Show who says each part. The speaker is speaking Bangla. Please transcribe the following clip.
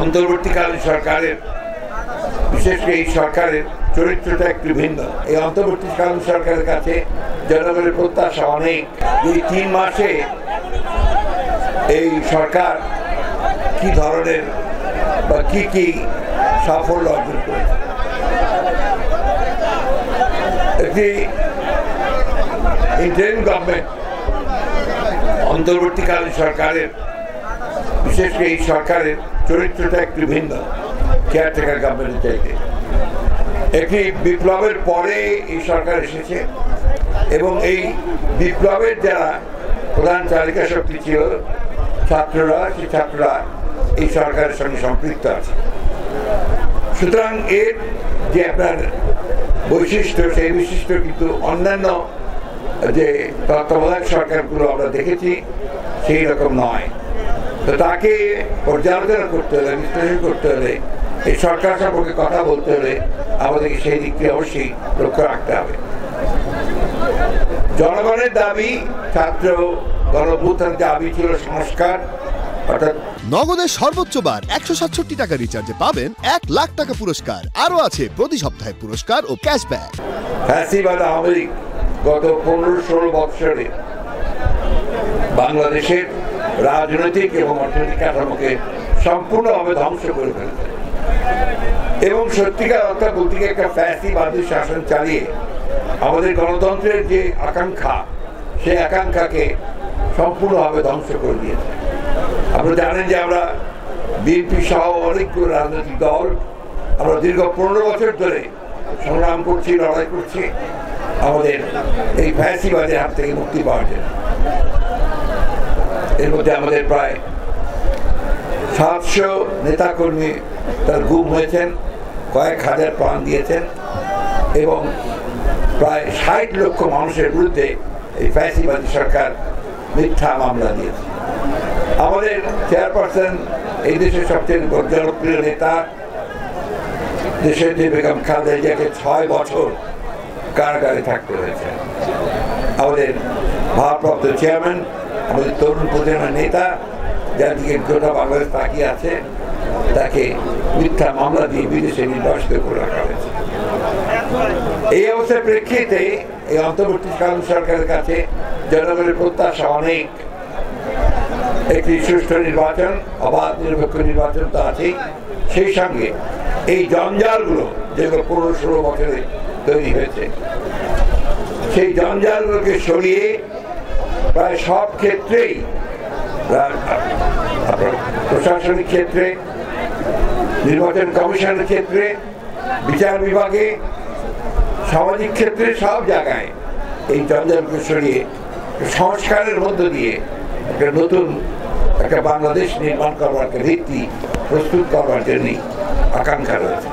Speaker 1: অন্তর্বর্তীকালীন সরকারের বিশেষ করে এই সরকারের চরিত্রটা একটু ভিন্ন। এই অন্তর্বর্তীকালীন সরকারের কাছে জনগণের প্রত্যাশা অনেক। এই 3 মাসে এই সরকার কি ধরনের বা কি সাফল্য অর্জন করেছে। একটি ইন্টারিম গভর্নমেন্ট অন্তর্বর্তীকালীন সরকারের বিশেষ করে এই সরকারের চরিত্রটা একটু ভিন্ন কেয়ারটেকার গভর্নমেন্টের চাইতে। একটি বিপ্লবের পরে এই সরকার এসেছে এবং এই বিপ্লবের যারা প্রধান চালিকা শক্তি ছিল ছাত্ররা, সেই ছাত্ররা এই সরকারের সঙ্গে সম্পৃক্ত আছে। সুতরাং এর যে আপনার বৈশিষ্ট্য, সেই বৈশিষ্ট্য কিন্তু অন্যান্য যে তত্ত্বাবধায়ক সরকারগুলো আমরা দেখেছি সেই রকম নয়। তো তাকে পর্যালোচনা করতে হলে, বিশ্লেষণ করতে হলে, এই সরকার সম্পর্কে কথা বলতে হলে আমাদেরকে সেই দিকটি অবশ্যই লক্ষ্য রাখতে হবে। জনগণের দাবি, ছাত্র গণঅভ্যুত্থানের দাবি ছিল সংস্কার, অর্থাৎ
Speaker 2: নগদের সর্বোচ্চ বার 167 টাকা রিচার্জে পাবেন 1 লাখ টাকা পুরস্কার। আরো আছে প্রতি সপ্তাহে পুরস্কার ও ক্যাশব্যাক।
Speaker 1: ফ্যাসিবাদ আওয়ামী লীগ গত 15-16 বৎসরে বাংলাদেশের রাজনৈতিক এবং অর্থনৈতিক কাঠামোকে সম্পূর্ণভাবে ধ্বংস করে ফেলেছে এবং সত্যিকার অর্থাৎ বলতে গিয়ে একটা ফ্যাসিবাদী শাসন চালিয়ে আমাদের গণতন্ত্রের যে আকাঙ্ক্ষা, সেই আকাঙ্ক্ষাকে সম্পূর্ণভাবে ধ্বংস করে দিয়েছে। আপনারা জানেন যে আমরা বিএনপি সহ অনেকগুলো রাজনৈতিক দল আমরা দীর্ঘ 15 বছর ধরে সংগ্রাম করছি, লড়াই করছি আমাদের এই ফ্যাসিবাদের হাত থেকে মুক্তি পাওয়ার জন্য। এর মধ্যে আমাদের প্রায় 700 নেতাকর্মী তার গুম হয়েছেন, কয়েক হাজার প্রাণ দিয়েছেন এবং প্রায় 60 লক্ষ মানুষের বিরুদ্ধে এই ফ্যাসিবাদী সরকার মিথ্যা মামলা দিয়েছে। আমাদের চেয়ারপারসন, এই দেশের সবচেয়ে জনপ্রিয় নেতা দেশের যে বেগম খালেদা জিয়াকে 6 বছর কারাগারে থাকতে হয়েছে। আমাদের ভারপ্রাপ্ত চেয়ারম্যান, আমাদের তরুণ প্রজন্মের নেতা, যার দিকে গোটা বাংলাদেশ তাকিয়ে আছে, তাকে মিথ্যা মামলা দিয়ে বিদেশে নির্বাসিত করে রাখা হয়েছে। এই অবস্থার প্রেক্ষিতে এই অন্তর্বর্তীকালীন সরকারের কাছে জনগণের প্রত্যাশা অনেক। একটি সুষ্ঠু নির্বাচন, অবাধ নিরপেক্ষ নির্বাচন তো আছেই, সেই সঙ্গে এই জঞ্জালগুলো যেগুলো 15-16 বছরে তৈরি হয়েছে, সেই জঞ্জালগুলোকে সরিয়ে প্রায় সব ক্ষেত্রেই, প্রশাসনিক ক্ষেত্রে, নির্বাচন কমিশনের ক্ষেত্রে, বিচার বিভাগে, সামাজিক ক্ষেত্রে, সব জায়গায় এই জঞ্জালকে সরিয়ে সংস্কারের মধ্য দিয়ে একটা নতুন একটা বাংলাদেশ নির্মাণ করবার ভিত্তি প্রস্তুত করবার জন্যই আকাঙ্ক্ষা রয়েছে।